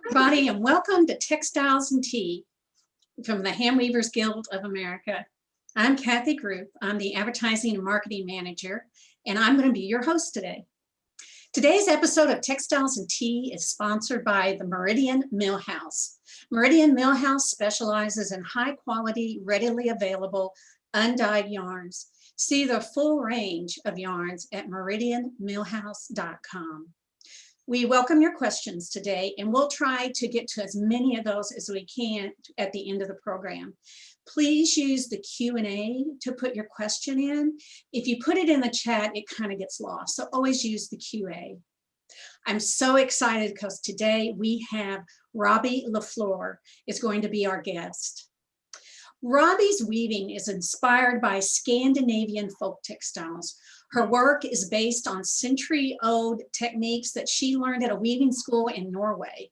everybody, and welcome to Textiles Tea from the Handweavers Guild of America. I'm Kathy Group. I'm the Advertising and Marketing Manager, and I'm going to be your host today. Today's episode of Textiles Tea is sponsored by the Meridian Mill House. Meridian Mill House specializes in high-quality, readily available, undyed yarns. See the full range of yarns at meridianmillhouse.com. We welcome your questions today, and we'll try to get to as many of those as we can at the end of the program. Please use the Q&A to put your question in. If you put it in the chat, it kind of gets lost, so always use the QA. I'm so excited because today we have Robbie LaFleur is going to be our guest. Robbie's weaving is inspired by Scandinavian folk textiles. Her work is based on century-old techniques that she learned at a weaving school in Norway.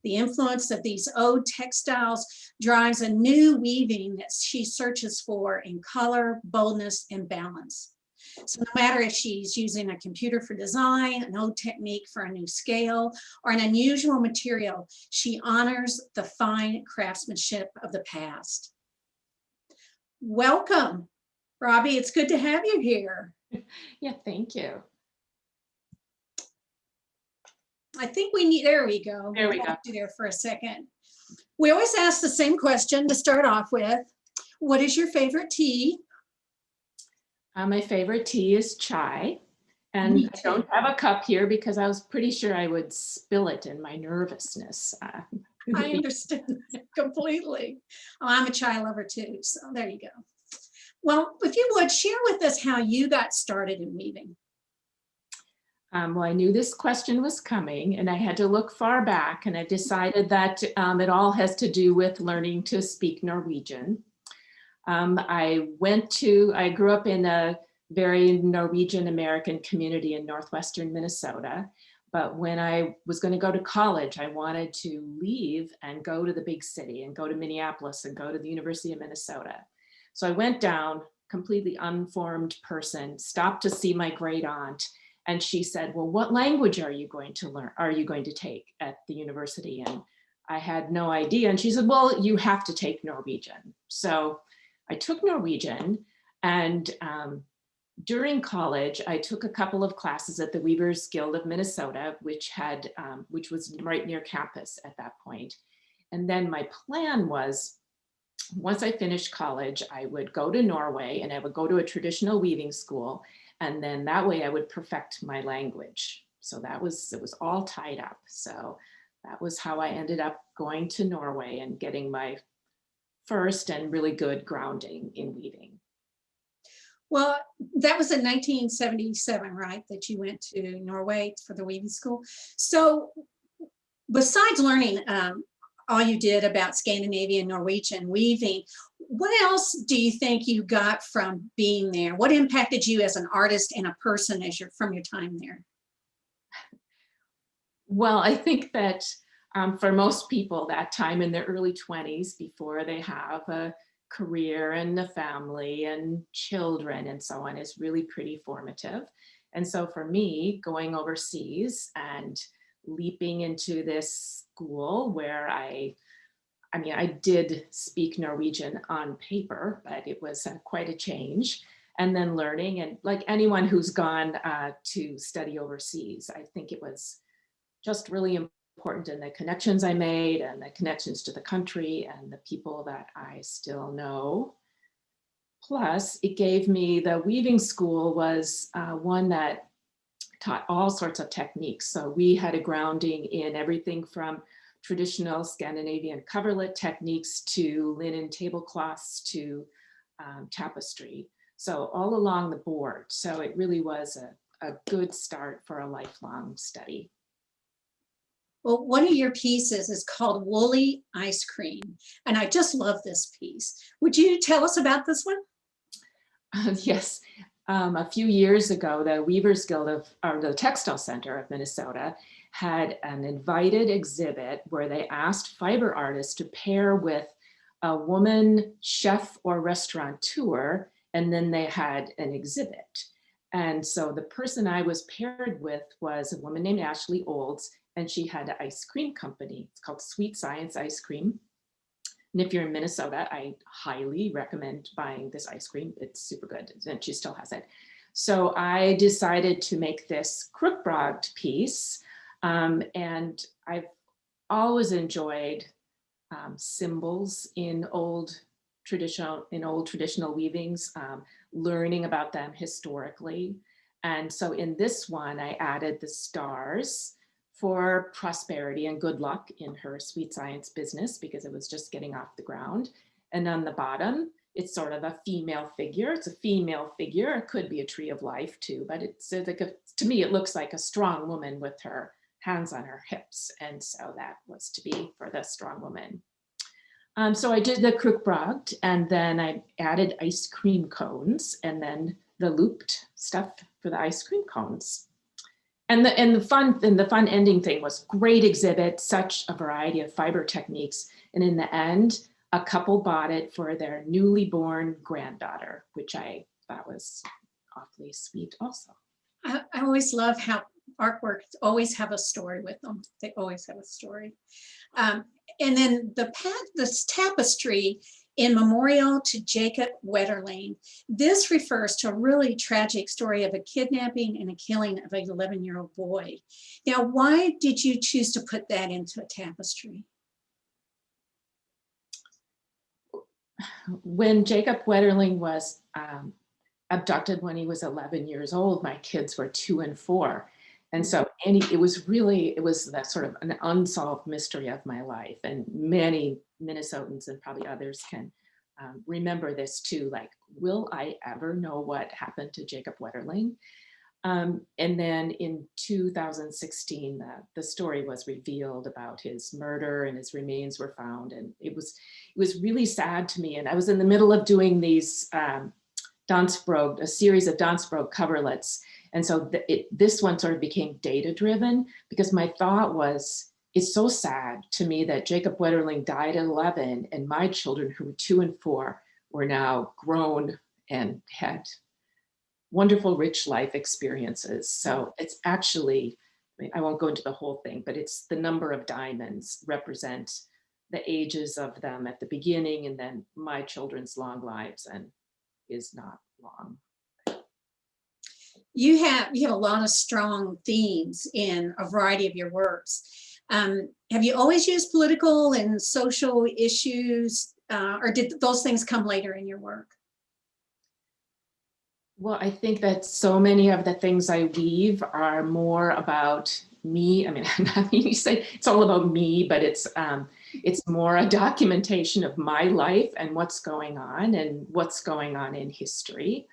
The influence of these old textiles drives a new weaving that she searches for in color, boldness, and balance. So no matter if she's using a computer for design, an old technique for a new scale, or an unusual material, she honors the fine craftsmanship of the past. Welcome, Robbie. It's good to have you here. Yeah, thank you. I think we need, there we go. There we go. There for a second. We always ask the same question to start off with. What is your favorite tea? My favorite tea is chai. And I don't have a cup here because I was pretty sure I would spill it in my nervousness. I understand completely. Oh, I'm a chai lover too, so there you go. Well, if you would, share with us how you got started in weaving. Well, I knew this question was coming and I had to look far back, and I decided that it all has to do with learning to speak Norwegian. I grew up in a very Norwegian-American community in northwestern Minnesota, but when I was going to go to college, I wanted to leave and go to the big city and go to Minneapolis and go to the University of Minnesota. So I went down, completely unformed person, stopped to see my great aunt, and she said, well, what language are you going to learn? Are you going to take at the university? And I had no idea. And she said, well, you have to take Norwegian. So I took Norwegian, and during college, I took a couple of classes at the Weavers Guild of Minnesota, which was right near campus at that point. And then my plan was, once I finished college, I would go to Norway and I would go to a traditional weaving school. And then that way I would perfect my language. So it was all tied up. So that was how I ended up going to Norway and getting my first and really good grounding in weaving. Well, that was in 1977, right? That you went to Norway for the weaving school. So besides learning all you did about Scandinavian Norwegian weaving, what else do you think you got from being there? What impacted you as an artist and a person from your time there? Well, I think that for most people, that time in their early 20s, before they have a career and a family and children and so on, is really pretty formative. And so for me, going overseas and leaping into this school where I did speak Norwegian on paper, but it was quite a change. And then learning, and like anyone who's gone to study overseas, I think it was just really important in the connections I made and the connections to the country and the people that I still know. Plus, it gave me, the weaving school was one that taught all sorts of techniques. So we had a grounding in everything from traditional Scandinavian coverlet techniques to linen tablecloths to tapestry. So all along the board. So it really was a good start for a lifelong study. Well, one of your pieces is called Woolly Ice Cream, and I just love this piece. Would you tell us about this one? Yes. A few years ago, the Weavers Guild or the Textile Center of Minnesota had an invited exhibit where they asked fiber artists to pair with a woman chef or restaurateur, and then they had an exhibit. And so the person I was paired with was a woman named Ashley Olds and she had an ice cream company. It's called Sweet Science Ice Cream. And if you're in Minnesota, I highly recommend buying this ice cream. It's super good, and she still has it. So I decided to make this crook-brogged piece, and I've always enjoyed symbols in old traditional weavings, learning about them historically. And so in this one, I added the stars for prosperity and good luck in her sweet science business, because it was just getting off the ground. And on the bottom, it's sort of a female figure. It's a female figure. It could be a tree of life too, but it's like to me, it looks like a strong woman with her hands on her hips. And so that was to be for the strong woman. So I did the crook-brogged, and then I added ice cream cones, and then the looped stuff for the ice cream cones. And the fun ending thing was great exhibit, such a variety of fiber techniques. And in the end, a couple bought it for their newly born granddaughter, which I thought was awfully sweet also. I always love how artwork always have a story with them. They always have a story. And then this tapestry in memorial to Jacob Wetterling. This refers to a really tragic story of a kidnapping and a killing of an 11-year-old boy. Now, why did you choose to put that into a tapestry? When Jacob Wetterling was abducted when he was 11 years old, my kids were 2 and 4. And so it was that sort of an unsolved mystery of my life. And many Minnesotans and probably others can remember this too, like, will I ever know what happened to Jacob Wetterling? And then in 2016, the story was revealed about his murder, and his remains were found. And it was really sad to me. And I was in the middle of doing these a series of Dansbrog coverlets. And so this one sort of became data driven, because my thought was, it's so sad to me that Jacob Wetterling died at 11, and my children, who were 2 and 4, were now grown and had wonderful, rich life experiences. So it's actually, I mean, I won't go into the whole thing, but it's the number of diamonds represent the ages of them at the beginning, and then my children's long lives, and is not long. You have a lot of strong themes in a variety of your works. Have you always used political and social issues, or did those things come later in your work? Well, I think that so many of the things I weave are more about me. I mean, you say it's all about me, but it's more a documentation of my life and what's going on in history.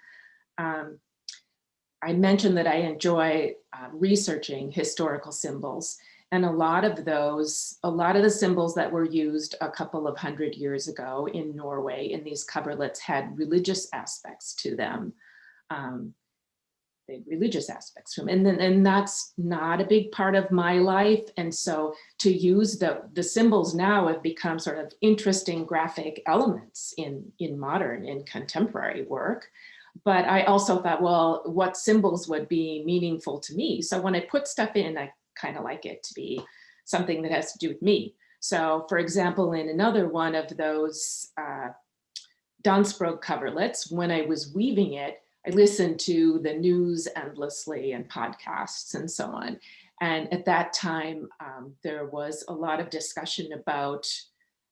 I mentioned that I enjoy researching historical symbols, and a lot of the symbols that were used a couple of 100 years ago in Norway in these coverlets had religious aspects to them. And that's not a big part of my life. And so to use the symbols now have become sort of interesting graphic elements in modern, in contemporary work. But I also thought, well, what symbols would be meaningful to me? So when I put stuff in, I kind of like it to be something that has to do with me. So for example, in another one of those Dansbrog coverlets, when I was weaving it, I listened to the news endlessly and podcasts and so on. And at that time, there was a lot of discussion about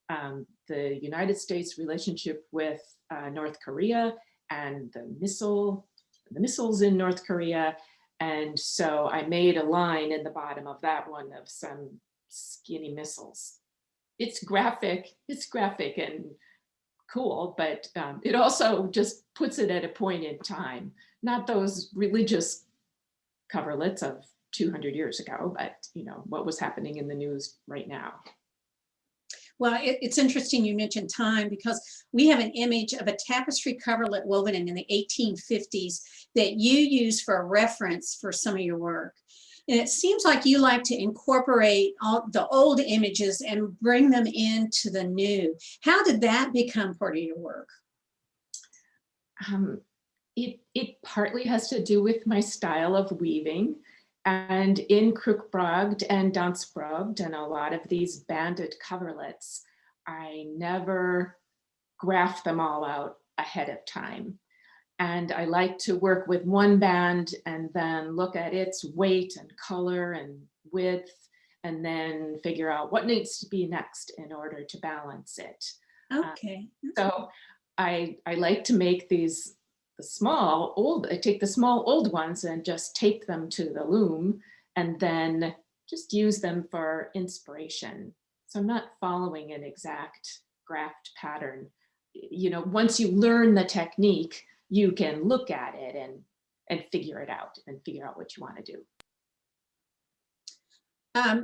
the United States relationship with North Korea and the missiles in North Korea. And so I made a line in the bottom of that one of some skinny missiles. It's graphic and cool, but it also just puts it at a point in time, not those religious coverlets of 200 years ago, but what was happening in the news right now. Well, it's interesting you mentioned time, because we have an image of a tapestry coverlet woven in the 1850s that you use for a reference for some of your work. And it seems like you like to incorporate all the old images and bring them into the new. How did that become part of your work? It partly has to do with my style of weaving. And in Krukbragd and Dansbragd and a lot of these banded coverlets, I never graph them all out ahead of time. And I like to work with one band and then look at its weight and color and width, and then figure out what needs to be next in order to balance it. Okay. So I like to make these I take the small old ones and just tape them to the loom and then just use them for inspiration. So I'm not following an exact graphed pattern. You know, once you learn the technique, you can look at it and figure it out and figure out what you want to do.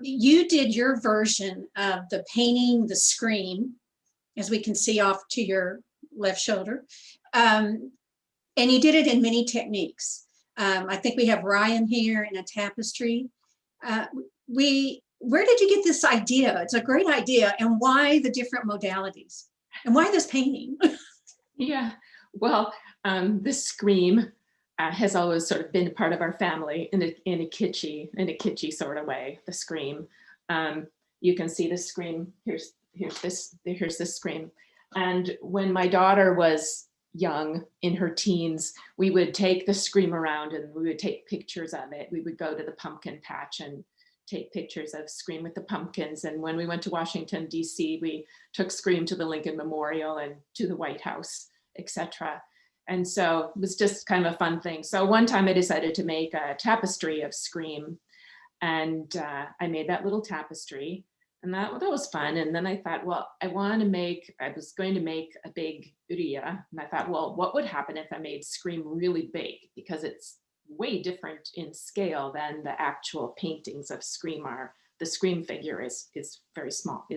You did your version of the painting the scream, as we can see off to your left shoulder. And you did it in many techniques. I think we have Ryan here in a tapestry. Where did you get this idea? It's a great idea. And why the different modalities? And why this painting? Yeah, well, this scream has always sort of been part of our family in a kitschy sort of way. The scream. You can see the scream. Here's the scream. And when my daughter was young, in her teens, we would take the scream around and we would take pictures of it. We would go to the pumpkin patch and take pictures of Scream with the pumpkins. And when we went to Washington, D.C., we took Scream to the Lincoln Memorial and to the White House, etc. And so it was just kind of a fun thing. So one time I decided to make a tapestry of Scream, and I made that little tapestry, and that was fun. And then I thought, well, I was going to make a big Uria, and I thought, well, what would happen if I made Scream really big? Because it's way different in scale than the actual paintings of Scream are. The Scream figure is very small,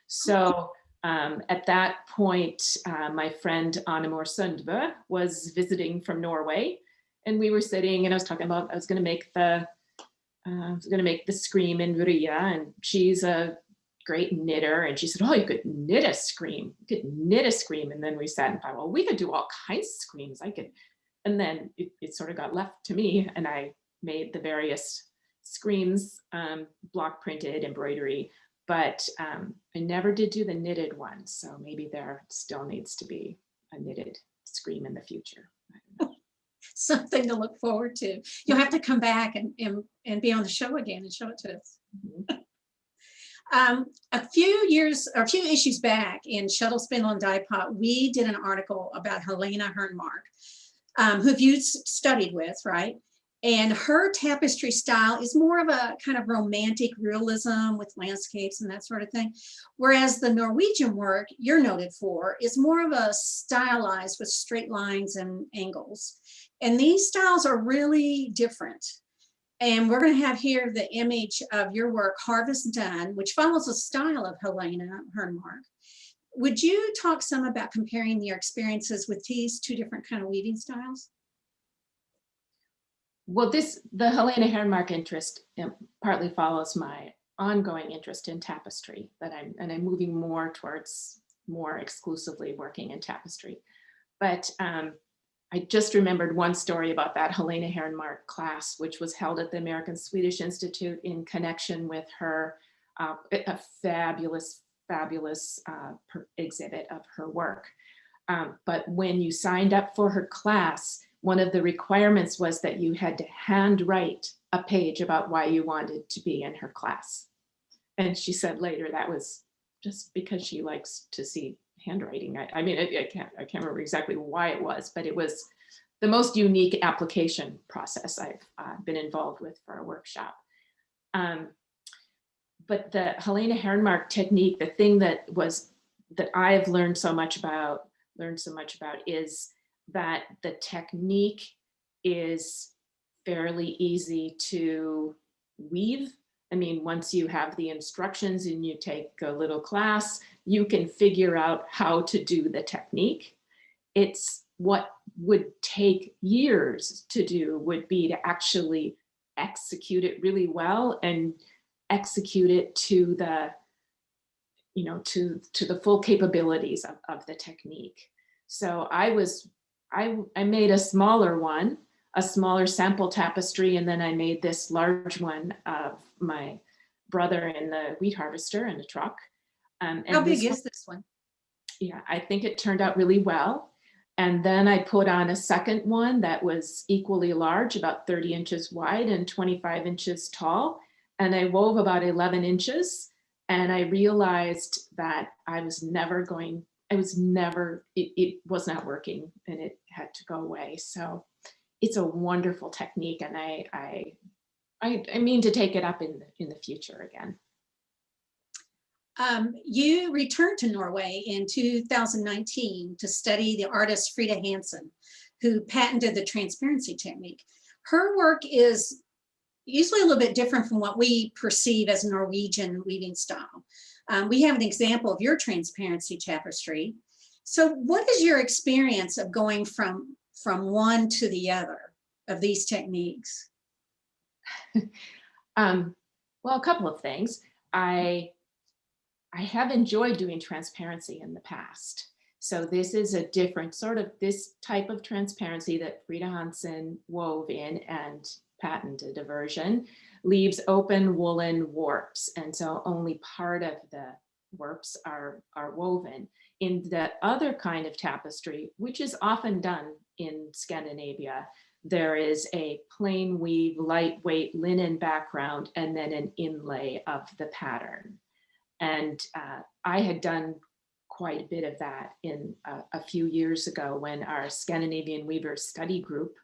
So at that point, my friend Annemor Sundbø was visiting from Norway, and we were sitting, and I was talking about I was going to make the Scream in Uria, and she's a great knitter, and she said, oh, you could knit a Scream. And then we sat and thought, well, we could do all kinds of Screams. And then it sort of got left to me, and I made the various Screams, block printed, embroidery, but I never did do the knitted one. So maybe there still needs to be a knitted Scream in the future. Something to look forward to. You'll have to come back and be on the show again and show it to us. Mm-hmm. A few issues back in Shuttle Spindle and Die Pot, we did an article about Helena Harrenmark, who you studied with, right? And her tapestry style is more of a kind of romantic realism with landscapes and that sort of thing. Whereas the Norwegian work you're noted for is more of a stylized with straight lines and angles. And these styles are really different. And we're going to have here the image of your work, Harvest Done, which follows the style of Helena Harrenmark. Would you talk some about comparing your experiences with these two different kind of weaving styles? Well, the Helena Harrenmark interest partly follows my ongoing interest in tapestry, and I'm moving more towards more exclusively working in tapestry. But I just remembered one story about that Helena Harrenmark class, which was held at the American Swedish Institute in connection with her a fabulous exhibit of her work. But when you signed up for her class, one of the requirements was that you had to handwrite a page about why you wanted to be in her class. And she said later that was just because she likes to see handwriting. I can't remember exactly why it was, but it was the most unique application process I've been involved with for a workshop. But the Helena Harrenmark technique, the thing that I've learned so much about is that the technique is fairly easy to weave. I mean, once you have the instructions and you take a little class, you can figure out how to do the technique. It's what would take years to do would be to actually execute it really well and execute it to the, to the full capabilities of the technique. So I made a smaller one a smaller sample tapestry, and then I made this large one of my brother in the wheat harvester in a truck. And How big this is this one? yeah, I think it turned out really well. And then I put on a second one that was equally large, about 30 inches wide and 25 inches tall. And I wove about 11 inches. And I realized that it was not working, and it had to go away. So it's a wonderful technique. And I mean to take it up in the future again. You returned to Norway in 2019 to study the artist Frida Hansen, who patented the transparency technique. Her work is usually a little bit different from what we perceive as Norwegian weaving style. We have an example of your transparency tapestry. So what is your experience of going from one to the other of these techniques? Well, a couple of things. I have enjoyed doing transparency in the past. So this is a different sort of, this type of transparency that Frida Hansen wove in and patented a version, leaves open woolen warps. And so only part of the warps are woven. In the other kind of tapestry, which is often done in Scandinavia, there is a plain weave, lightweight linen background, and then an inlay of the pattern. And I had done quite a bit of that in a few years ago when our Scandinavian Weavers study group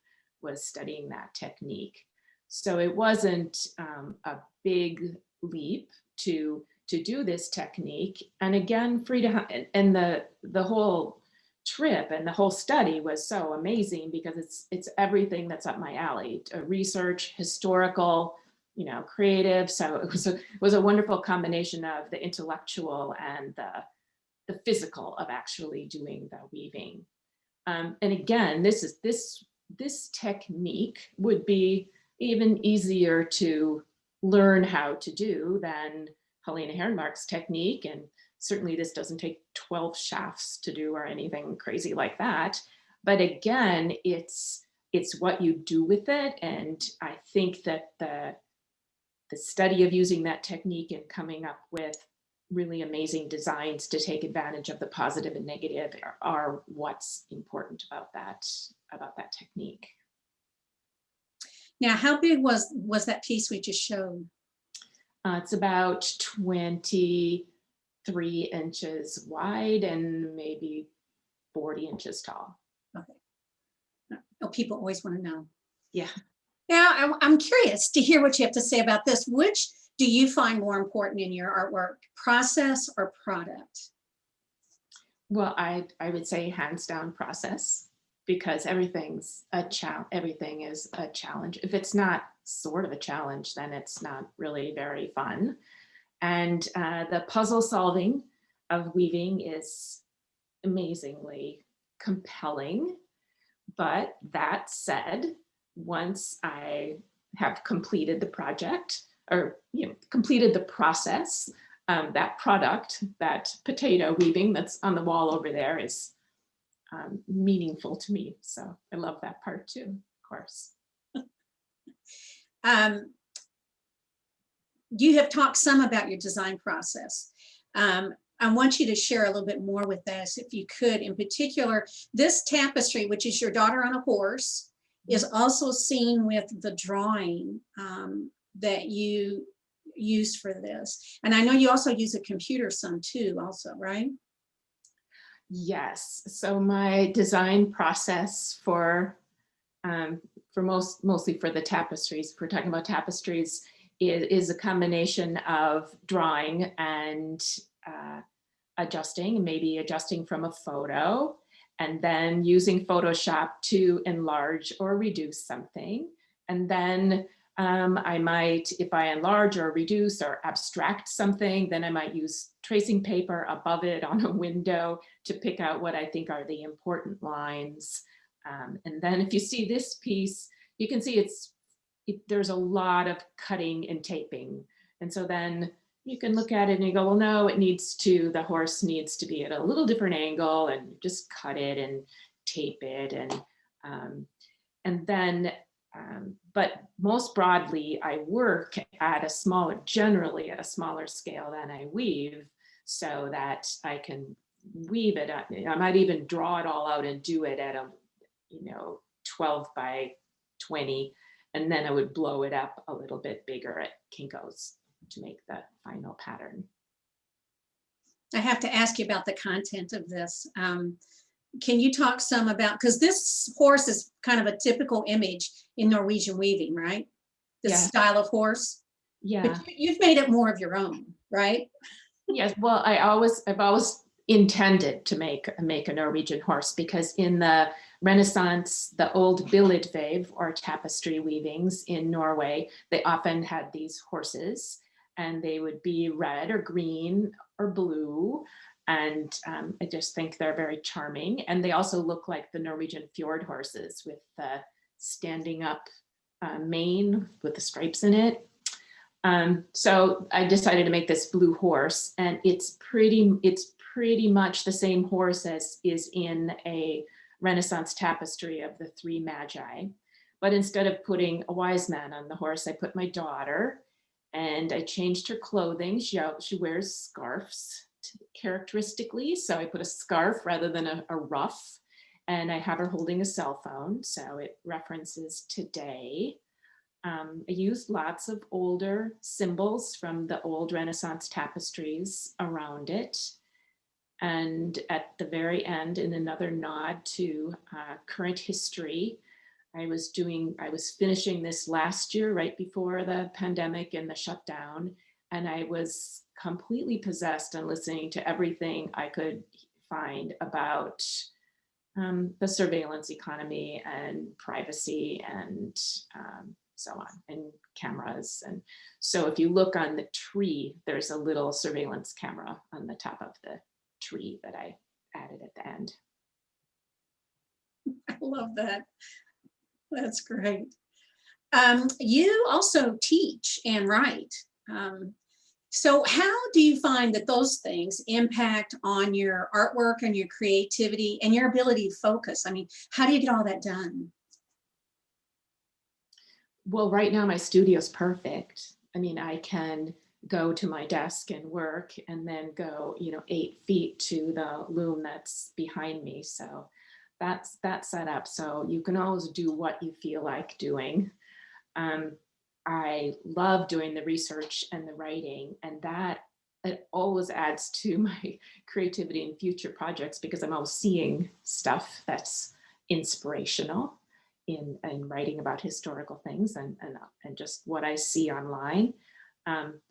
was studying that technique. So it wasn't a big leap to do this technique. And again, Frida and the whole trip and the whole study was so amazing because it's everything that's up my alley: research, historical, creative. So it was a wonderful combination of the intellectual and the physical of actually doing the weaving. And again, this technique would be even easier to learn how to do than Helena Harrenmark's technique. And certainly this doesn't take 12 shafts to do or anything crazy like that. But again, it's what you do with it. And I think that the study of using that technique and coming up with really amazing designs to take advantage of the positive and negative are what's important about that technique. Now, how big was that piece we just showed? It's about 23 inches wide and maybe 40 inches tall. Okay. Oh, people always want to know. Yeah. Now, I'm curious to hear what you have to say about this. Which do you find more important in your artwork, process or product? Well, I would say hands down process, because everything is a challenge. If it's not sort of a challenge, then it's not really very fun. And the puzzle solving of weaving is amazingly compelling. But that said, once I have completed the project, or completed the process, that product, that potato weaving that's on the wall over there, is meaningful to me. So I love that part too, of course. You have talked some about your design process. I want you to share a little bit more with us, if you could. In particular, this tapestry, which is your daughter on a horse, is also seen with the drawing that you used for this. And I know you also use a computer some too, also, right? Yes. So my design process for mostly for the tapestries, if we're talking about tapestries, is a combination of drawing and maybe adjusting from a photo, and then using Photoshop to enlarge or reduce something. And then I might, if I enlarge or reduce or abstract something, then I might use tracing paper above it on a window to pick out what I think are the important lines. And then if you see this piece, you can see there's a lot of cutting and taping. And so then you can look at it and you go, well, no, the horse needs to be at a little different angle, and just cut it and tape it. And And then, but most broadly, I work at a smaller, generally at a smaller scale than I weave, so that I can weave it. I might even draw it all out and do it at a, 12 by 20, and then I would blow it up a little bit bigger at Kinko's to make the final pattern. I have to ask you about the content of this. Can you talk some about, because this horse is kind of a typical image in Norwegian weaving, right? This Yeah. style of horse. Yeah. But you've made it more of your own, right? Yes. Well, I've always intended to make a Norwegian horse, because in the Renaissance, the old billedvev or tapestry weavings in Norway, they often had these horses, and they would be red or green or blue. And I just think they're very charming. And they also look like the Norwegian fjord horses with the standing up mane with the stripes in it. So I decided to make this blue horse, and it's pretty much the same horse as is in a Renaissance tapestry of the three magi. But instead of putting a wise man on the horse, I put my daughter, and I changed her clothing. She wears scarves characteristically. So I put a scarf rather than a ruff, and I have her holding a cell phone. So it references today. I used lots of older symbols from the old Renaissance tapestries around it. And at the very end, in another nod to current history, I was finishing this last year, right before the pandemic and the shutdown. And I was completely possessed and listening to everything I could find about the surveillance economy and privacy and so on, and cameras. And so if you look on the tree, there's a little surveillance camera on the top of the tree that I added at the end. I love that. That's great. You also teach and write. So how do you find that those things impact on your artwork and your creativity and your ability to focus? I mean, how do you get all that done? Well, right now my studio's perfect. I mean, I can go to my desk and work, and then go, 8 feet to the loom that's behind me. So that's set up. So you can always do what you feel like doing. I love doing the research and the writing, and that it always adds to my creativity in future projects, because I'm always seeing stuff that's inspirational in writing about historical things and just what I see online.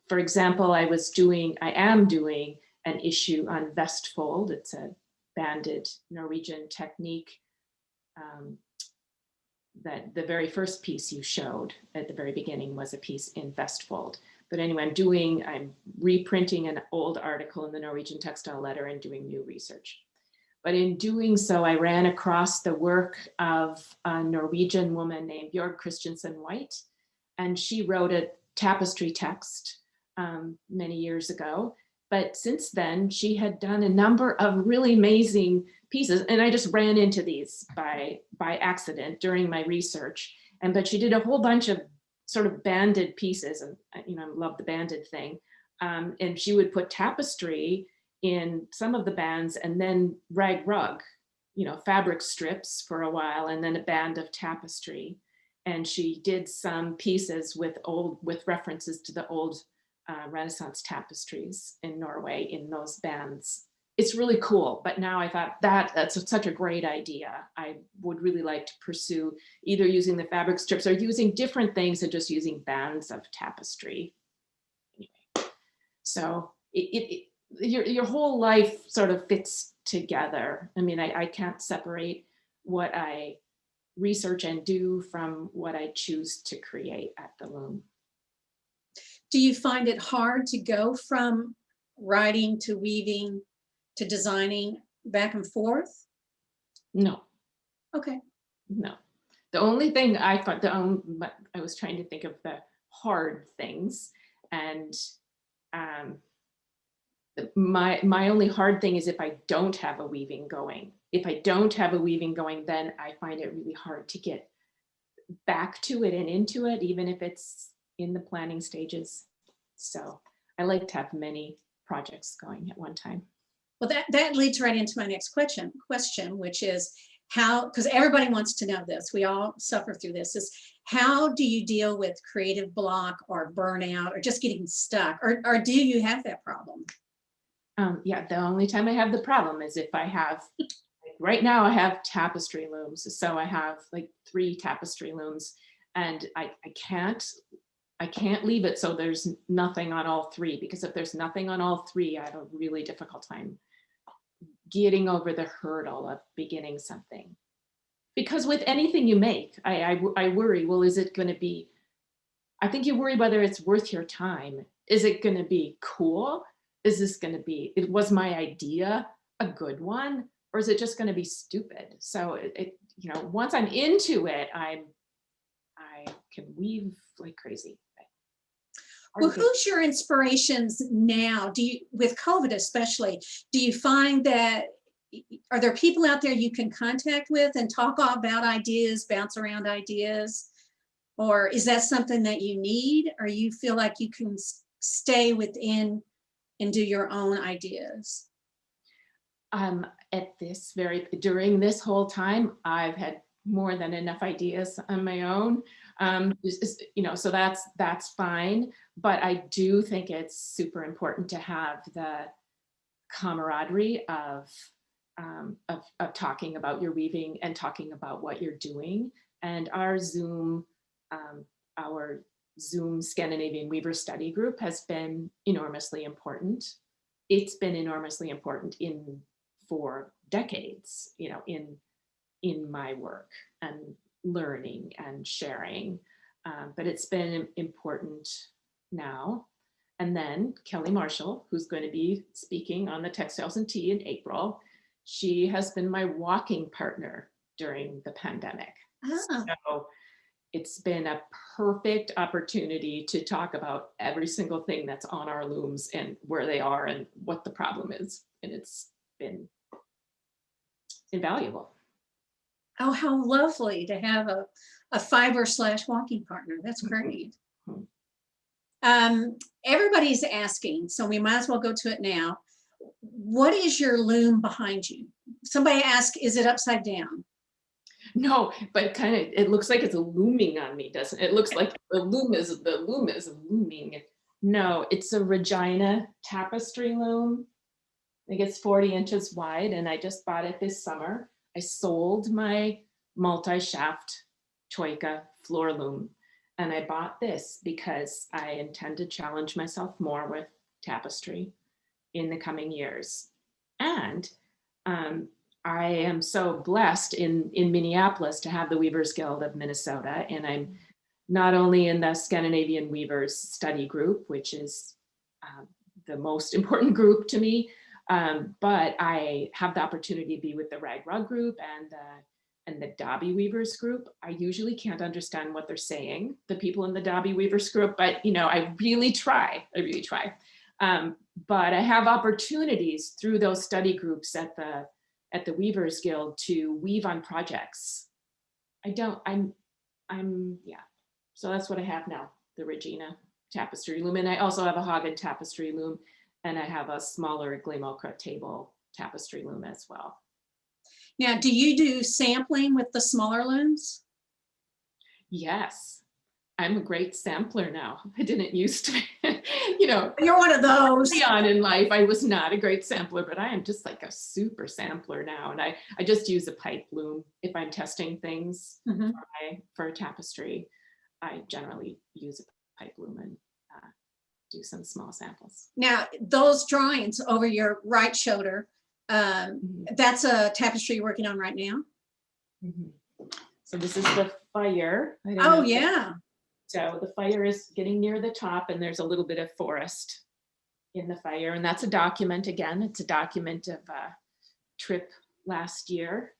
For example, I am doing an issue on Vestfold. It's a banded Norwegian technique. That the very first piece you showed at the very beginning was a piece in Vestfold. But anyway, I'm reprinting an old article in the Norwegian Textile Letter and doing new research. But in doing so, I ran across the work of a Norwegian woman named Bjørg Christensen White, and she wrote a tapestry text many years ago. But since then, she had done a number of really amazing pieces, and I just ran into these by accident during my research. But she did a whole bunch of sort of banded pieces, and I love the banded thing. And she would put tapestry in some of the bands, and then rug, fabric strips for a while, and then a band of tapestry. And she did some pieces with references to the old Renaissance tapestries in Norway in those bands. It's really cool. But now I thought that's such a great idea. I would really like to pursue either using the fabric strips or using different things and just using bands of tapestry. Anyway, so your whole life sort of fits together. I mean, I can't separate what I research and do from what I choose to create at the loom. Do you find it hard to go from writing to weaving to designing back and forth? No. Okay. No. The only thing I thought, I was trying to think of the hard things, and my only hard thing is if I don't have a weaving going. If I don't have a weaving going, then I find it really hard to get back to it and into it, even if it's in the planning stages. So I like to have many projects going at one time. Well, that leads right into my next question, which is how, because everybody wants to know this, we all suffer through this, is how do you deal with creative block or burnout or just getting stuck? Or do you have that problem? Yeah, the only time I have the problem is if I have, like right now I have tapestry looms. So I have like 3 tapestry looms, and I can't leave it so there's nothing on all 3, because if there's nothing on all 3, I have a really difficult time getting over the hurdle of beginning something. Because with anything you make, I worry, well, is it going to be, I think you worry whether it's worth your time. Is it going to be cool? Is this going to be, was my idea a good one? Or is it just going to be stupid? So you know, once I'm into it, I can weave like crazy. Well, who's your inspirations now? Do you, with COVID especially, do you find that, are there people out there you can contact with and talk about ideas, bounce around ideas? Or is that something that you need, or you feel like you can stay within and do your own ideas? During this whole time, I've had more than enough ideas on my own. You know, so that's fine. But I do think it's super important to have the camaraderie of talking about your weaving and talking about what you're doing. And our Zoom Scandinavian Weaver Study Group has been enormously important. It's been enormously important for decades, you know, in my work and learning and sharing. But it's been important now. And then Kelly Marshall, who's going to be speaking on the Textiles and Tea in April, she has been my walking partner during the pandemic. Oh. So it's been a perfect opportunity to talk about every single thing that's on our looms and where they are and what the problem is. And it's been invaluable. Oh, how lovely to have a fiber/walking partner. That's great. Everybody's asking, so we might as well go to it now. What is your loom behind you? Somebody asked, is it upside down? No, but kind of, it looks like it's looming on me, doesn't it? It looks like the loom is looming. No, it's a Regina tapestry loom. I think it's 40 inches wide, and I just bought it this summer. I sold my multi-shaft Troika floor loom, and I bought this because I intend to challenge myself more with tapestry in the coming years. And I am so blessed in Minneapolis to have the Weavers Guild of Minnesota, and I'm not only in the Scandinavian Weavers Study Group, which is the most important group to me, but I have the opportunity to be with the Rag Rug group and the Dobby Weavers group. I usually can't understand what they're saying, the people in the Dobby Weavers group, but you know, I really try. But I have opportunities through those study groups at the Weavers Guild to weave on projects. Yeah. So that's what I have now, the Regina tapestry loom. And I also have a Hagen tapestry loom, and I have a smaller Gleamokra table tapestry loom as well. Now, do you do sampling with the smaller looms? Yes, I'm a great sampler now. I didn't used to, you know. You're one of those. Early on in life, I was not a great sampler, but I am just like a super sampler now. And I just use a pipe loom if I'm testing things for a tapestry. I generally use a pipe loom and do some small samples. Now, those drawings over your right shoulder, that's a tapestry you're working on right now? So this is the fire. Oh, yeah. So the fire is getting near the top, and there's a little bit of forest in the fire. And that's a document again. It's a document of a trip last year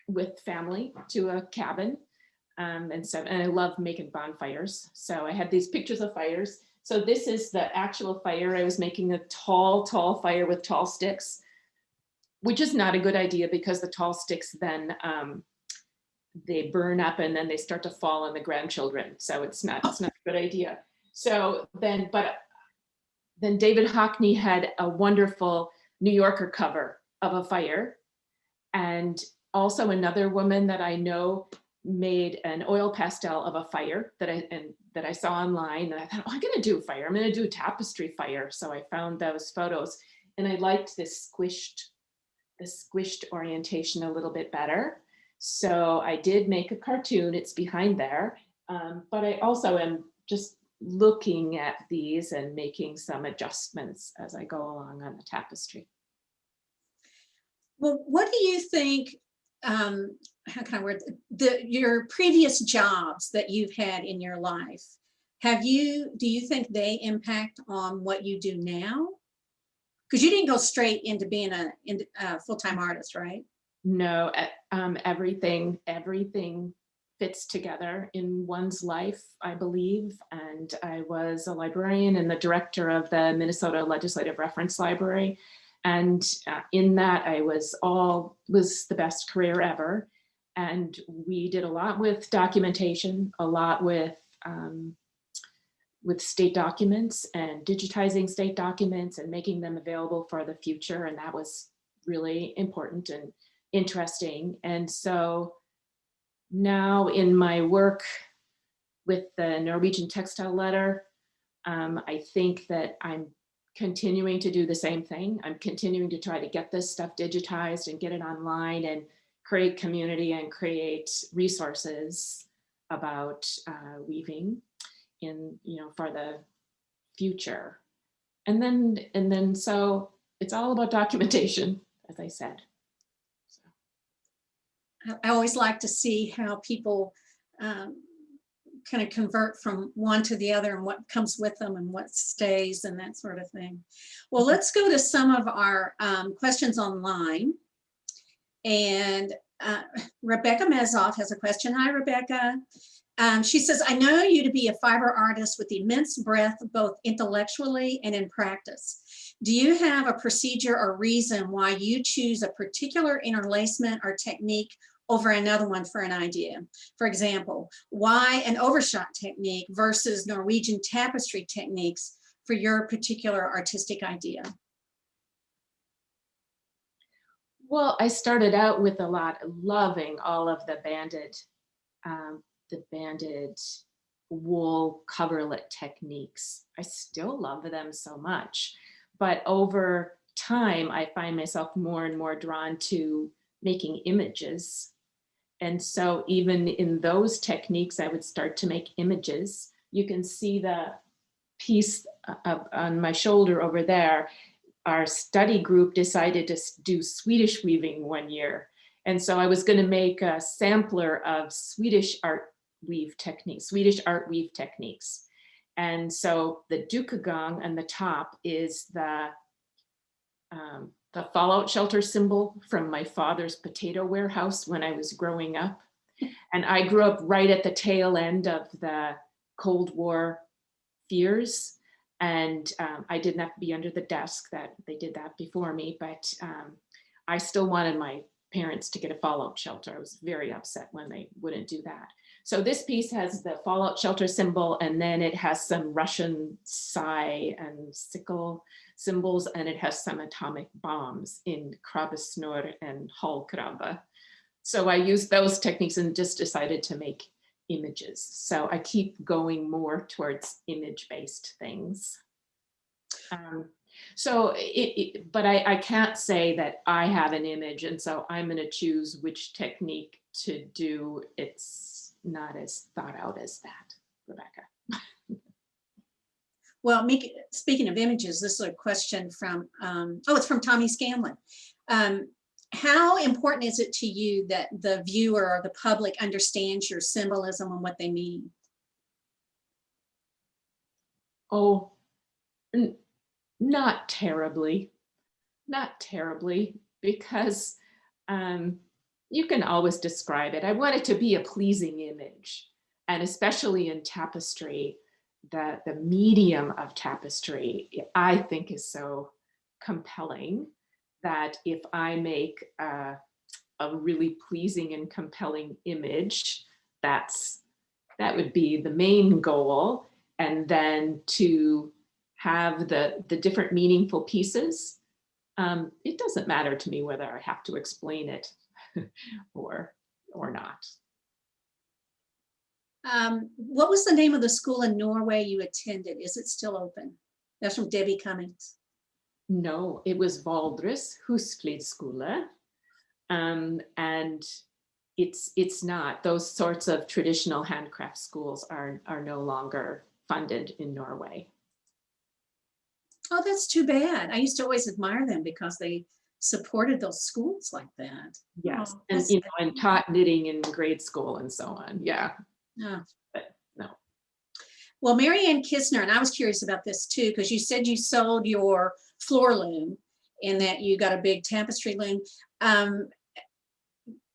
with family to a cabin. And I love making bonfires. So I had these pictures of fires. So this is the actual fire. I was making a tall fire with tall sticks, which is not a good idea because the tall sticks then they burn up and then they start to fall on the grandchildren. So it's not a good idea. So then, but then David Hockney had a wonderful New Yorker cover of a fire. And also another woman that I know made an oil pastel of a fire that I saw online. And I thought, oh, I'm gonna do a fire. I'm gonna do a tapestry fire. So I found those photos and I liked this squished orientation a little bit better. So I did make a cartoon, it's behind there. But I also am just looking at these and making some adjustments as I go along on the tapestry. Well, what do you think, how can I word your previous jobs that you've had in your life, do you think they impact on what you do now? Because you didn't go straight into being a full-time artist, right? No, everything fits together in one's life, I believe. And I was a librarian and the director of the Minnesota Legislative Reference Library. And in that, I was the best career ever. And we did a lot with documentation, a lot with state documents and digitizing state documents and making them available for the future. And that was really important and interesting. And so now in my work with the Norwegian Textile Letter, I think that I'm continuing to do the same thing. I'm continuing to try to get this stuff digitized and get it online and create community and create resources about weaving for the future. And then so it's all about documentation, as I said. I always like to see how people kind of convert from one to the other and what comes with them and what stays and that sort of thing. Well, let's go to some of our questions online. And Rebecca Mezoff has a question. Hi, Rebecca. She says, I know you to be a fiber artist with immense breadth, both intellectually and in practice. Do you have a procedure or reason why you choose a particular interlacement or technique over another one for an idea? For example, why an overshot technique versus Norwegian tapestry techniques for your particular artistic idea? Well, I started out with loving all of the banded wool coverlet techniques. I still love them so much, but over time, I find myself more and more drawn to making images. And so even in those techniques, I would start to make images. You can see the piece on my shoulder over there. Our study group decided to do Swedish weaving one year. And so I was going to make a sampler of Swedish art weave techniques. And so the dukagång on the top is the fallout shelter symbol from my father's potato warehouse when I was growing up. And I grew up right at the tail end of the Cold War fears. And I didn't have to be under the desk. That they did that before me, but I still wanted my parents to get a fallout shelter. I was very upset when they wouldn't do that. So this piece has the fallout shelter symbol, and then it has some Russian sai and sickle symbols, and it has some atomic bombs in krabbesnor and hallkrabbe. So I used those techniques and just decided to make images. So I keep going more towards image-based things. But I can't say that I have an image and so I'm going to choose which technique to do. It's not as thought out as that, Rebecca. Well, speaking of images, this is a question from, it's from Tommy Scanlon. How important is it to you that the viewer or the public understands your symbolism and what they mean? Oh, not terribly, because you can always describe it. I want it to be a pleasing image, and especially in tapestry, the medium of tapestry, I think is so compelling that if I make a a really pleasing and compelling image. That would be the main goal. And then to have the different meaningful pieces. It doesn't matter to me whether I have to explain it or not. What was the name of the school in Norway you attended? Is it still open? That's from Debbie Cummings. No, it was Valdres Husflidsskole. And it's not. Those sorts of traditional handcraft schools are no longer funded in Norway. Oh, that's too bad. I used to always admire them because they supported those schools like that. Yes, Oh, and and taught knitting in grade school and so on. Yeah. oh. But no. Well, Mary Ann Kistner, and I was curious about this too, because you said you sold your floor loom and that you got a big tapestry loom.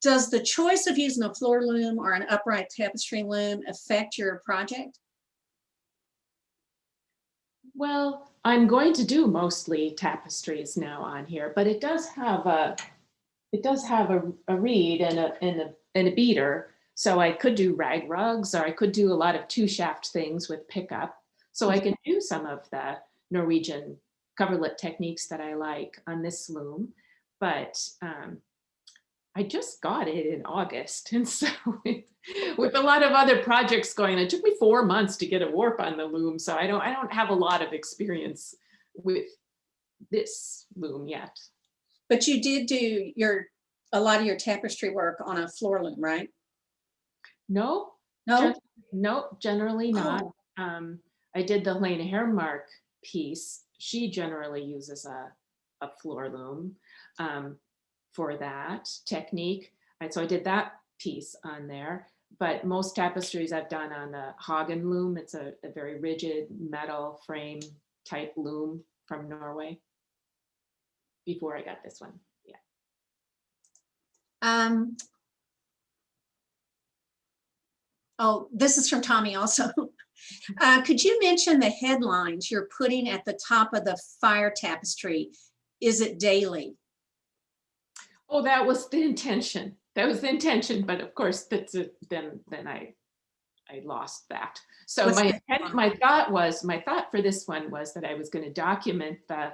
Does the choice of using a floor loom or an upright tapestry loom affect your project? Well, I'm going to do mostly tapestries now on here, but it does have a reed and a beater. So I could do rag rugs, or I could do a lot of two shaft things with pickup. So I can do some of the Norwegian coverlet techniques that I like on this loom, but I just got it in August. And so with a lot of other projects going, it took me 4 months to get a warp on the loom. So I don't have a lot of experience with this loom yet. But you did do a lot of your tapestry work on a floor loom, right? No, No? no, generally not. Oh. I did the Helena Harrenmark piece. She generally uses a floor loom for that technique. And so I did that piece on there. But most tapestries I've done on a Hagen loom. It's a very rigid metal frame type loom from Norway before I got this one. Yeah. Oh, this is from Tommy also. Could you mention the headlines you're putting at the top of the fire tapestry? Is it daily? Oh, that was the intention. That was the intention, but of course that's it. Then I lost that. So my thought for this one was that I was going to document the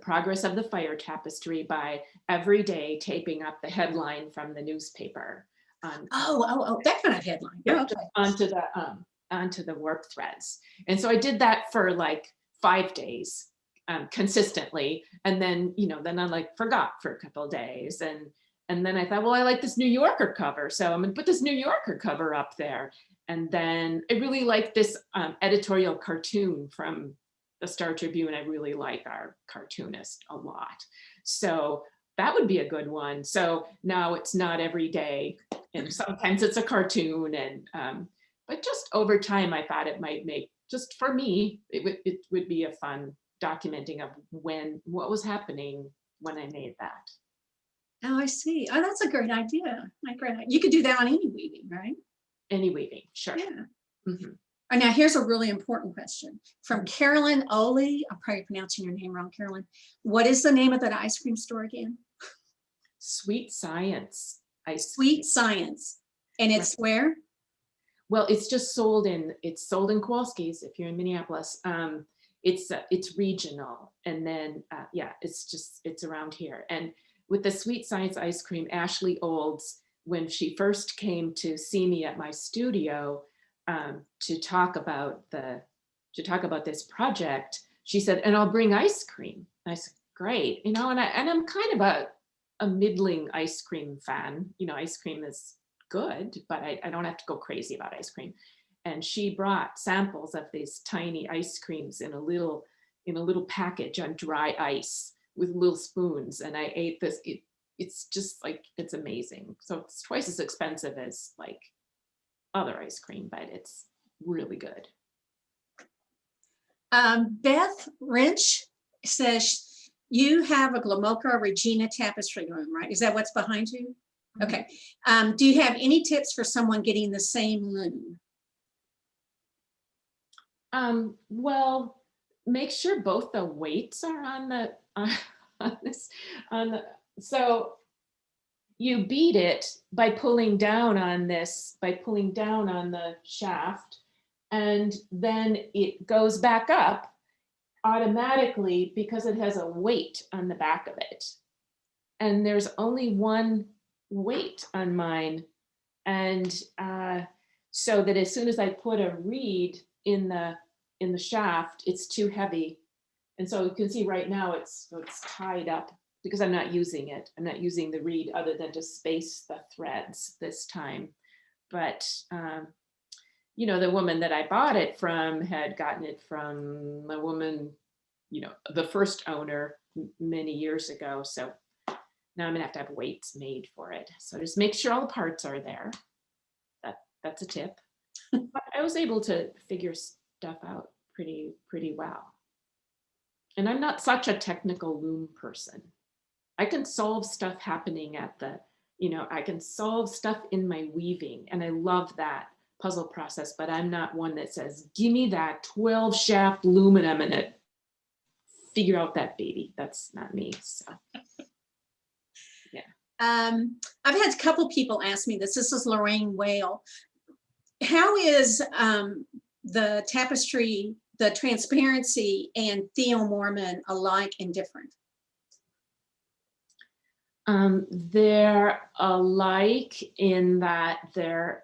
progress of the fire tapestry by every day taping up the headline from the newspaper. That kind of headline. Yeah, Okay. onto the warp threads. And so I did that for like 5 days consistently. And then, then I like forgot for a couple of days. And then I thought, well, I like this New Yorker cover. So I'm gonna put this New Yorker cover up there. And then I really like this editorial cartoon from the Star Tribune. I really like our cartoonist a lot. So that would be a good one. So now it's not every day. And sometimes it's a cartoon. And but just over time, I thought it might make, just for me, it would be a fun documenting of what was happening when I made that. Oh, I see. Oh, that's a great idea. You could do that on any weaving, right? Any weaving, sure. Yeah. Mm-hmm. Oh, now here's a really important question from Carolyn Oley. I'm probably pronouncing your name wrong, Carolyn. What is the name of that ice cream store again? Sweet Science. Sweet Science. And it's right. Where? Well, it's sold in Kowalski's if you're in Minneapolis. It's regional. And then, it's around here. And with the Sweet Science ice cream, Ashley Olds, when she first came to see me at my studio to talk about this project, she said, and I'll bring ice cream. And I said, great. And I'm kind of a middling ice cream fan. Ice cream is good, but I don't have to go crazy about ice cream. And she brought samples of these tiny ice creams in a little package on dry ice with little spoons. And I ate this. It's just like, it's amazing. So it's twice as expensive as like other ice cream, but it's really good. Beth Wrench says you have a Glamoka Regina tapestry loom, right? Is that what's behind you? Okay. Do you have any tips for someone getting the same loom? Well, make sure both the weights are so you beat it by pulling down on this, by pulling down on the shaft, and then it goes back up automatically because it has a weight on the back of it. And there's only one weight on mine. And so that as soon as I put a reed in the shaft, it's too heavy. And so you can see right now it's tied up because I'm not using it. I'm not using the reed other than to space the threads this time. But you know, the woman that I bought it from had gotten it from a woman, you know, the first owner many years ago. So now I'm gonna have to have weights made for it. So just make sure all the parts are there. That's a tip. But I was able to figure stuff out pretty well. And I'm not such a technical loom person. I can solve stuff happening at the, you know, I can solve stuff in my weaving, and I love that puzzle process, but I'm not one that says, give me that 12 shaft loom and I'm gonna figure out that baby. That's not me, so. Yeah. I've had a couple people ask me this. This is Lorraine Whale. How is the tapestry, the transparency, and Theo Mormon alike and different? They're alike in that there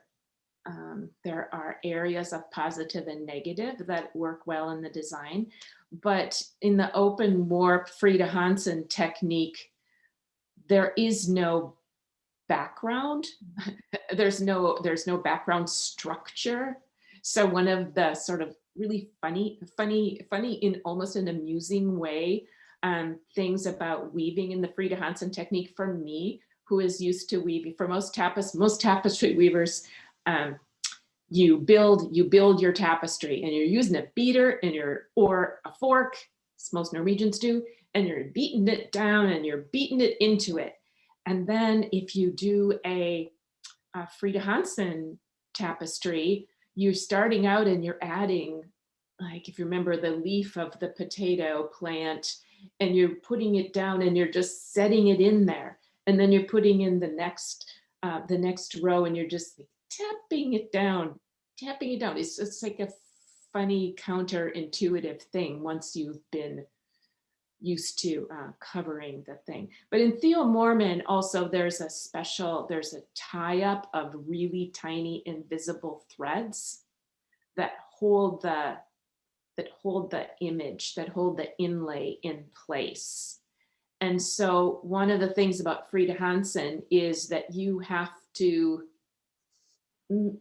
are areas of positive and negative that work well in the design, but in the open warp Frida Hansen technique, there is no background. There's no background structure. So one of the sort of really funny in almost an amusing way things about weaving in the Frida Hansen technique for me, who is used to weaving, for most tapestry weavers, you build your tapestry and you're using a beater or a fork, as most Norwegians do, and you're beating it down and you're beating it into it. And then if you do a Frida Hansen tapestry, you're starting out and you're adding, like if you remember the leaf of the potato plant, and you're putting it down and you're just setting it in there. And then you're putting in the next row and you're just tapping it down. It's just like a funny counterintuitive thing once you've been used to covering the thing. But in Theo Mormon also there's a tie up of really tiny invisible threads that hold the image, that hold the inlay in place. And so one of the things about Frida Hansen is that you have to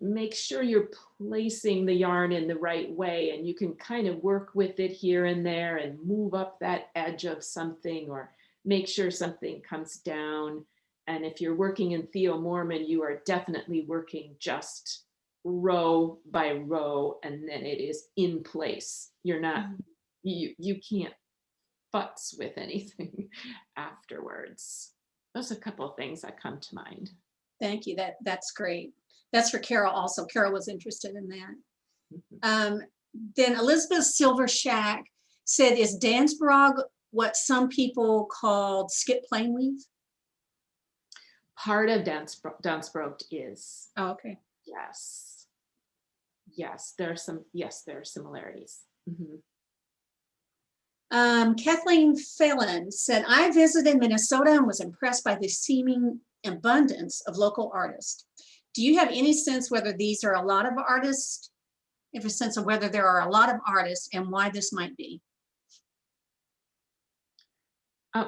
make sure you're placing the yarn in the right way, and you can kind of work with it here and there and move up that edge of something or make sure something comes down. And if you're working in Theo Mormon, you are definitely working just row by row, and then it is in place. You're not, you can't futz with anything afterwards. Those are a couple of things that come to mind. Thank you. That's great. That's for Carol also. Carol was interested in that. Then Elizabeth Silvershack said, is Dansbrog what some people called skip plain weave? Part of Dansbrog is. Oh, okay. Yes. Yes, there are similarities. Kathleen Phelan said, I visited Minnesota and was impressed by the seeming abundance of local artists. Do you have any sense whether these are a lot of artists? If a sense of whether there are a lot of artists and why this might be?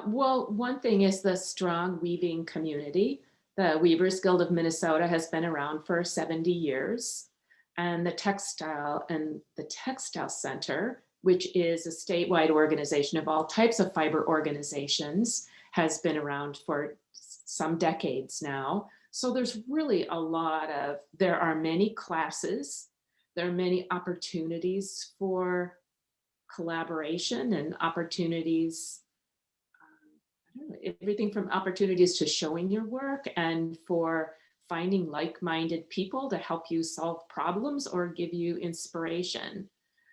Well, one thing is the strong weaving community. The Weavers Guild of Minnesota has been around for 70 years. And the Textile Center, which is a statewide organization of all types of fiber organizations, has been around for some decades now. So there's really there are many classes, there are many opportunities for collaboration and opportunities, I don't know, everything from opportunities to showing your work and for finding like-minded people to help you solve problems or give you inspiration.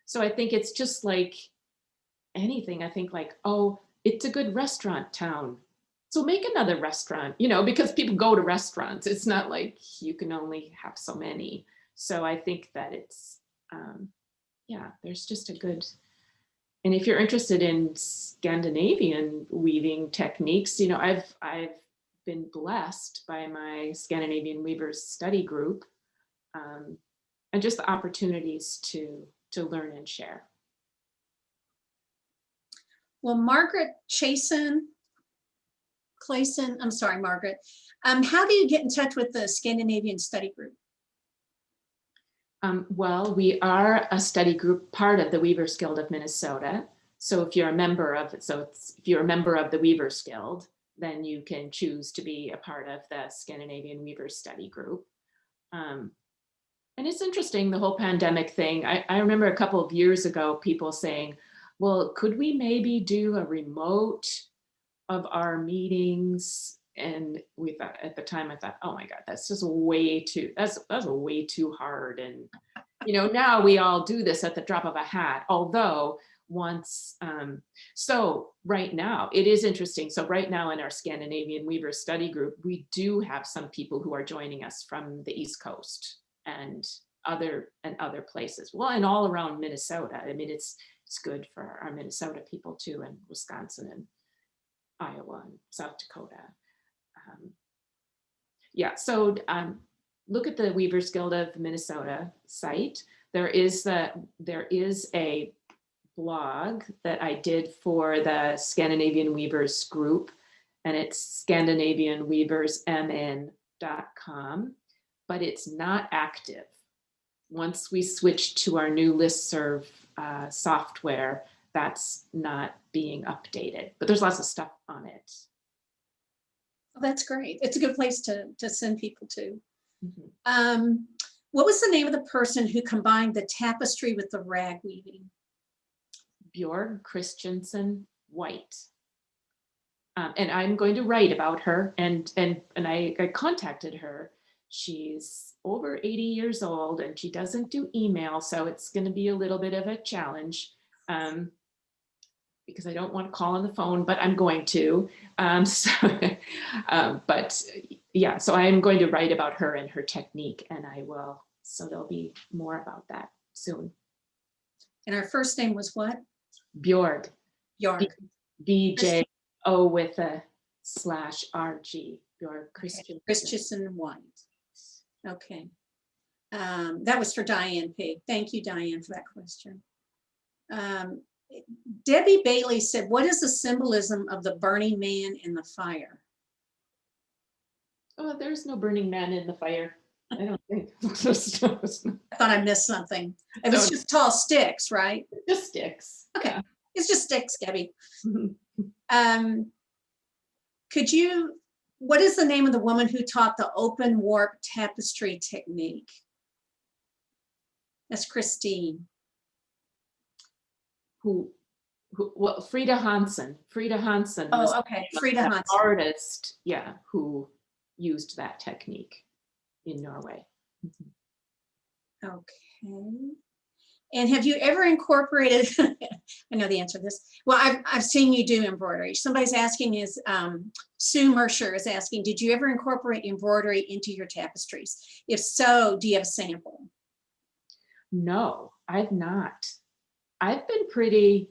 So I think it's just like anything. I think like, oh, it's a good restaurant town. So make another restaurant, you know, because people go to restaurants. It's not like you can only have so many. So I think that it's, yeah, there's just a good, and if you're interested in Scandinavian weaving techniques, you know, I've been blessed by my Scandinavian Weavers study group, and just the opportunities to learn and share. Well, Margaret Clayson, I'm sorry, Margaret. How do you get in touch with the Scandinavian study group? Well, we are a study group, part of the Weavers Guild of Minnesota. So if you're a member of it, if you're a member of the Weavers Guild, then you can choose to be a part of the Scandinavian Weavers study group. And it's interesting, the whole pandemic thing. I remember a couple of years ago, people saying, well, could we maybe do a remote of our meetings? And we thought, at the time, I thought, oh my God, that's just way too, that's way too hard. And, you know, now we all do this at the drop of a hat, although once, so right now, it is interesting. So right now in our Scandinavian Weavers study group, we do have some people who are joining us from the East Coast and other places. Well, and all around Minnesota. I mean, it's good for our Minnesota people too, and Wisconsin and Iowa and South Dakota. Yeah, so look at the Weavers Guild of Minnesota site. There is a blog that I did for the Scandinavian Weavers group, and it's scandinavianweaversmn.com, but it's not active. Once we switch to our new listserv software, that's not being updated, but there's lots of stuff on it. Oh, that's great. It's a good place to send people to. Mm-hmm. What was the name of the person who combined the tapestry with the rag weaving? Björg Christensen White. And I'm going to write about her, and I contacted her. She's over 80 years old and she doesn't do email, so it's going to be a little bit of a challenge. Because I don't want to call on the phone, but I'm going to. But yeah, so I am going to write about her and her technique, and I will, so there'll be more about that soon. And her first name was what? Björg. Björg. BJO with a /RG. Björg Christensen White. Okay. That was for Diane Pig. Thank you, Diane, for that question. Debbie Bailey said, what is the symbolism of the burning man in the fire? Oh, there's no burning man in the fire. I don't think. I thought I missed something. It was just tall sticks, right? Just sticks. Okay. Yeah. It's just sticks, Debbie. What is the name of the woman who taught the open warp tapestry technique? That's Christine. Well, Frida Hansen. Frida Hansen. Oh, okay. Frida Hansen. Artist, yeah, who used that technique in Norway. Okay. And have you ever incorporated, I know the answer to this. Well, I've seen you do embroidery. Somebody's asking Sue Mercer is asking, did you ever incorporate embroidery into your tapestries? If so, do you have a sample? No, I've not. I've been pretty,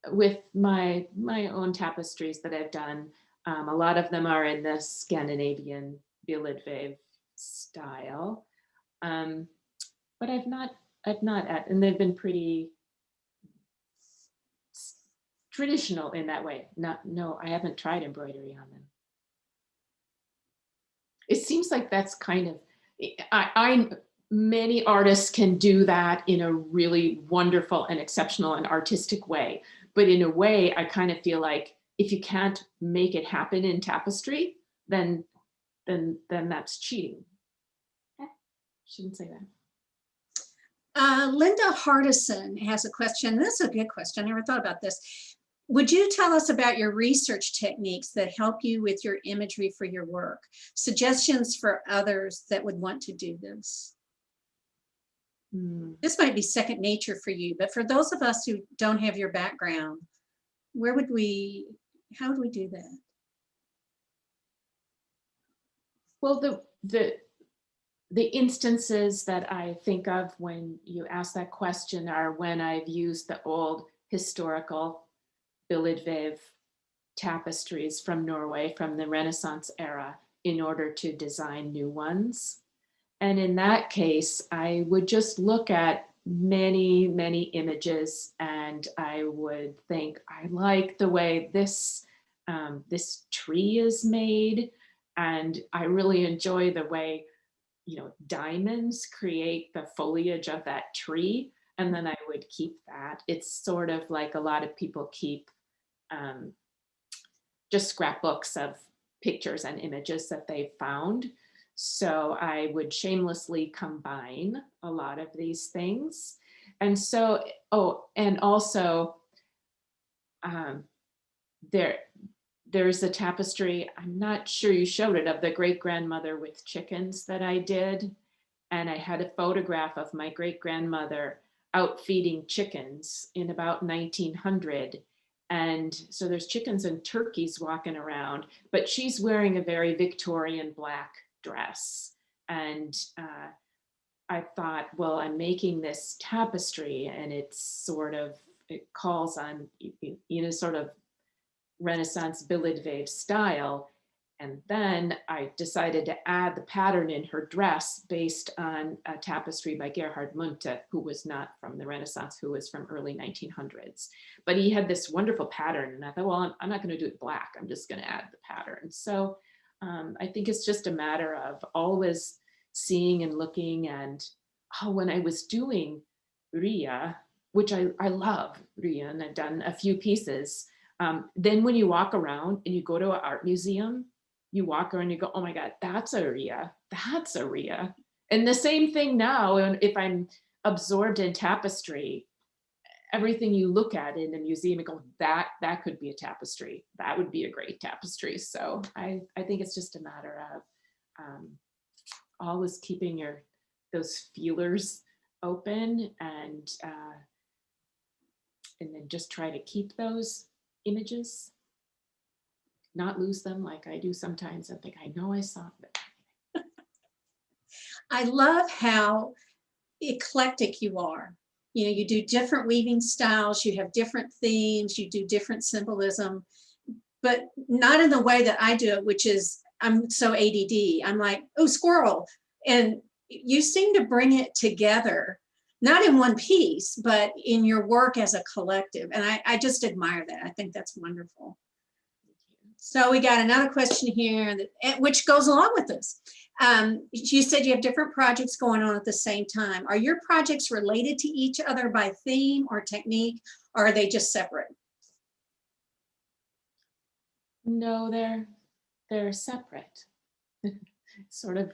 with my own tapestries that I've done, a lot of them are in the Scandinavian billedväv style, but I've not, and they've been pretty traditional in that way. No, I haven't tried embroidery on them. It seems like that's kind of, many artists can do that in a really wonderful and exceptional and artistic way. But in a way, I kind of feel like if you can't make it happen in tapestry, then that's cheating. Shouldn't say that. Linda Hardison has a question. This is a good question. I never thought about this. Would you tell us about your research techniques that help you with your imagery for your work? Suggestions for others that would want to do this? This might be second nature for you, but for those of us who don't have your background, how would we do that? Well, the instances that I think of when you ask that question are when I've used the old historical billedvæv tapestries from Norway from the Renaissance era in order to design new ones. And in that case, I would just look at many, many images and I would think, I like the way this, this tree is made. And I really enjoy the way, you know, diamonds create the foliage of that tree. And then I would keep that. It's sort of like a lot of people keep just scrapbooks of pictures and images that they found. So I would shamelessly combine a lot of these things. And so, oh, and also there's a tapestry, I'm not sure you showed it, of the great-grandmother with chickens that I did. And I had a photograph of my great-grandmother out feeding chickens in about 1900. And so there's chickens and turkeys walking around, but she's wearing a very Victorian black dress. And I thought, well, I'm making this tapestry and it's sort of, it calls on, you know, sort of Renaissance billedvæv style. And then I decided to add the pattern in her dress based on a tapestry by Edvard Munch, who was not from the Renaissance, who was from early 1900s. But he had this wonderful pattern and I thought, well, I'm not going to do it black. I'm just going to add the pattern. So I think it's just a matter of always seeing and looking. And when I was doing Ria, which I love Ria, and I've done a few pieces, then when you walk around and you go to an art museum, you walk around and you go, oh my God, that's a Ria, that's a Ria. And the same thing now, and if I'm absorbed in tapestry, everything you look at in a museum and go, that could be a tapestry. That would be a great tapestry. So I think it's just a matter of always keeping those feelers open and then just try to keep those images, not lose them like I do sometimes and think, I know I saw it. I love how eclectic you are. You know, you do different weaving styles, you have different themes, you do different symbolism, but not in the way that I do it, which is I'm so ADD. I'm like, oh, squirrel. And you seem to bring it together, not in one piece, but in your work as a collective. And I just admire that. I think that's wonderful. So we got another question here, which goes along with this. You said you have different projects going on at the same time. Are your projects related to each other by theme or technique, or are they just separate? No, they're separate. It sort of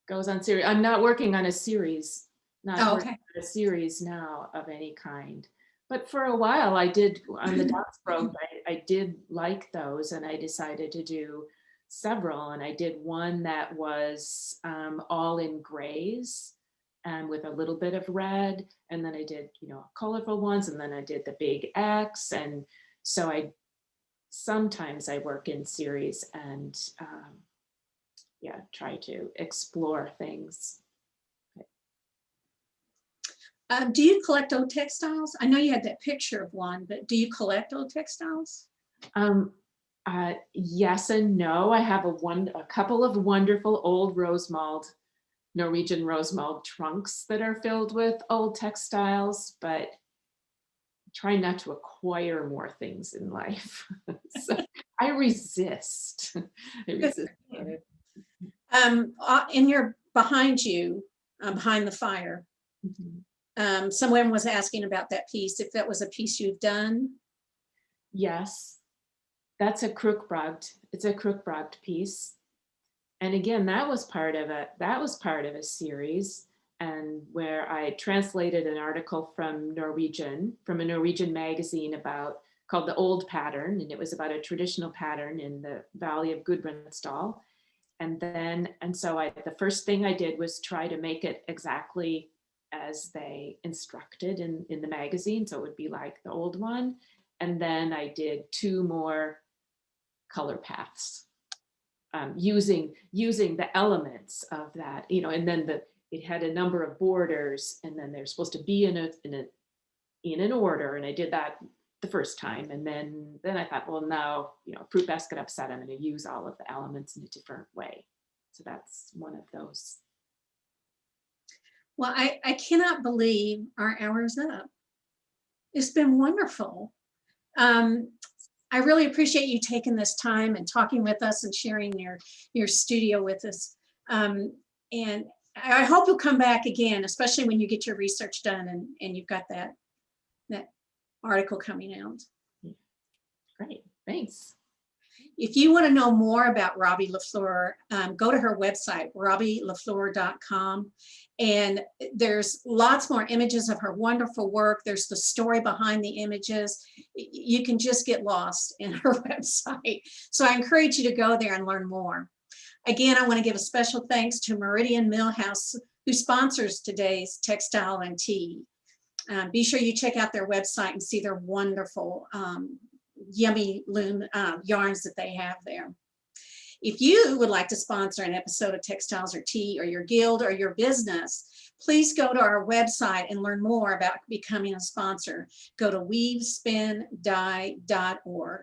goes on series. I'm not working on a series, working on a series now of any kind. But for a while I did on the Dots Broke, I did like those and I decided to do several, and I did one that was all in grays and with a little bit of red, and then I did, you know, colorful ones, and then I did the big X. And so sometimes I work in series and yeah, try to explore things. Do you collect old textiles? I know you had that picture of one, but do you collect old textiles? Yes and no. I have a couple of wonderful old Norwegian rosemold trunks that are filled with old textiles, but try not to acquire more things in life. So I resist. In your behind you, behind the fire, someone was asking about that piece, if that was a piece you've done. Yes, that's a Krukbragd. It's a Krukbragd piece. And again, that was part of a series, and where I translated an article from a Norwegian magazine called The Old Pattern, and it was about a traditional pattern in the Valley of Gudbrandsdal. And so the first thing I did was try to make it exactly as they instructed in the magazine, so it would be like the old one. And then I did 2 more color paths using the elements of that, you know, and then it had a number of borders, and then they're supposed to be in an order, and I did that the first time, and then I thought, well, now, you know, fruit basket upset, I'm going to use all of the elements in a different way. So that's one of those. Well, I cannot believe our hour is up. It's been wonderful. I really appreciate you taking this time and talking with us and sharing your studio with us. And I hope you'll come back again, especially when you get your research done and you've got that article coming out. Great, thanks. If you want to know more about Robbie LaFleur, go to her website, robbielafleur.com. And there's lots more images of her wonderful work. There's the story behind the images. You can just get lost in her website. So I encourage you to go there and learn more. Again, I want to give a special thanks to Meridian Millhouse, who sponsors today's Textile and Tea. Be sure you check out their website and see their wonderful yummy loom yarns that they have there. If you would like to sponsor an episode of Textiles or Tea, or your guild or your business, please go to our website and learn more about becoming a sponsor. Go to weavespindye.org.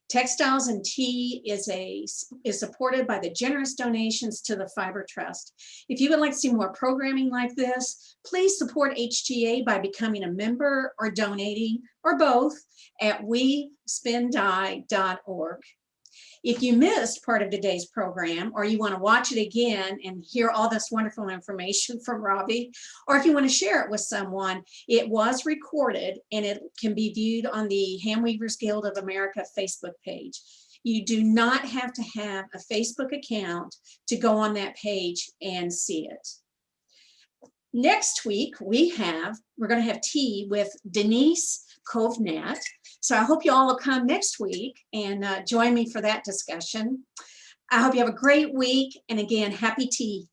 Textiles and Tea is supported by the generous donations to the Fiber Trust. If you would like to see more programming like this, please support HTA by becoming a member or donating, or both, at weavespindye.org. If you missed part of today's program, or you want to watch it again and hear all this wonderful information from Robbie, or if you want to share it with someone, it was recorded and it can be viewed on the Handweavers Guild of America Facebook page. You do not have to have a Facebook account to go on that page and see it. Next week, we're going to have tea with Denise Kovnat. So I hope you all will come next week and join me for that discussion. I hope you have a great week. And again, happy tea.